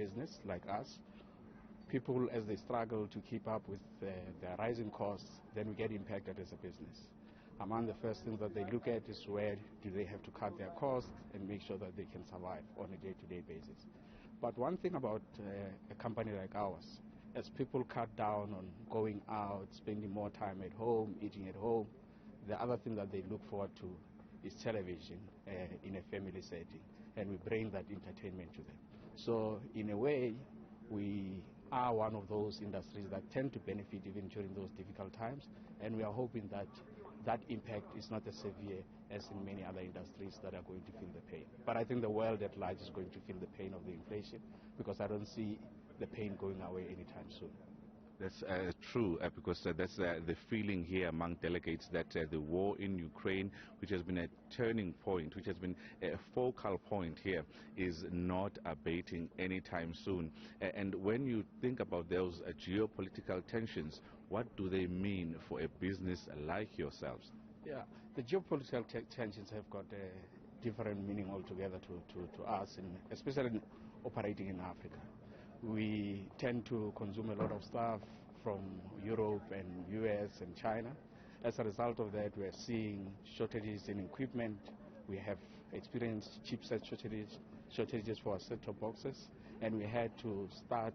business like us. People, as they struggle to keep up with the rising costs, then we get impacted as a business. Among the first things that they look at is where do they have to cut their costs and make sure that they can survive on a day-to-day basis. But one thing about a company like ours, as people cut down on going out, spending more time at home, eating at home, the other thing that they look forward to is television in a family setting, and we bring that entertainment to them. So in a way, we are one of those industries that tend to benefit even during those difficult times, and we are hoping that that impact is not as severe as in many other industries that are going to feel the pain. But I think the world at large is going to feel the pain of the inflation, because I don't see the pain going away anytime soon. That's true, because that's the feeling here among delegates that the war in Ukraine, which has been a turning point, which has been a focal point here, is not abating anytime soon. And when you think about those geopolitical tensions, what do they mean for a business like yourselves? Yeah, the geopolitical tensions have got a different meaning altogether to us, especially operating in Africa. We tend to consume a lot of stuff from Europe and US and China. As a result of that, we are seeing shortages in equipment. We have experienced chipset shortages for our set-top boxes, and we had to start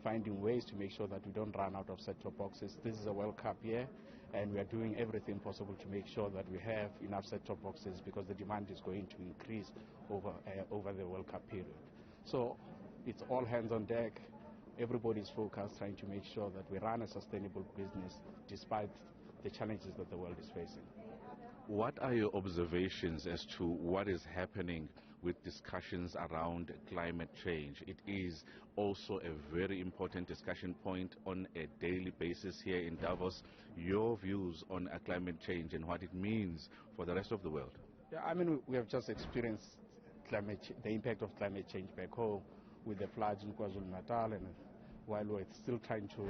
finding ways to make sure that we don't run out of set-top boxes. This is a World Cup year, and we are doing everything possible to make sure that we have enough set-top boxes, because the demand is going to increase over the World Cup period. So it's all hands on deck. Everybody's focused, trying to make sure that we run a sustainable business despite the challenges that the world is facing. What are your observations as to what is happening with discussions around climate change? It is also a very important discussion point on a daily basis here in Davos. Your views on climate change and what it means for the rest of the world? Yeah, I mean, we have just experienced the impact of climate change back home with the floods in KwaZulu-Natal, and while we're still trying to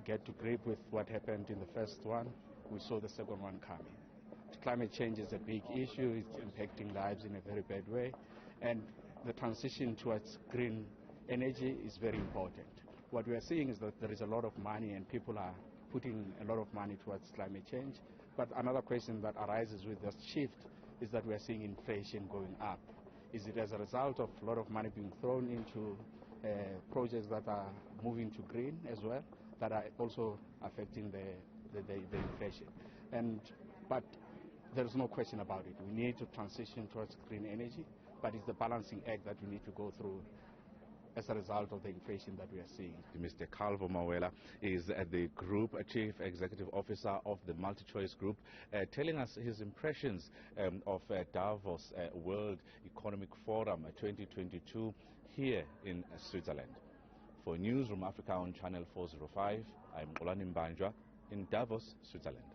get to grip with what happened in the first one, we saw the second one coming. Climate change is a big issue. It's impacting lives in a very bad way, and the transition towards green energy is very important. What we are seeing is that there is a lot of money, and people are putting a lot of money towards climate change. But another question that arises with this shift is that we are seeing inflation going up. Is it as a result of a lot of money being thrown into projects that are moving to green as well, that are also affecting the inflation? But there's no question about it. We need to transition towards green energy, but it's the balancing act that we need to go through as a result of the inflation that we are seeing. Mr. Calvo Mawela is the Group Chief Executive Officer of the Multichoice Group, telling us his impressions of Davos World Economic Forum 2022 here in Switzerland. For Newzroom Afrika on Channel 405, I'm Xolani Mbanjwa in Davos, Switzerland.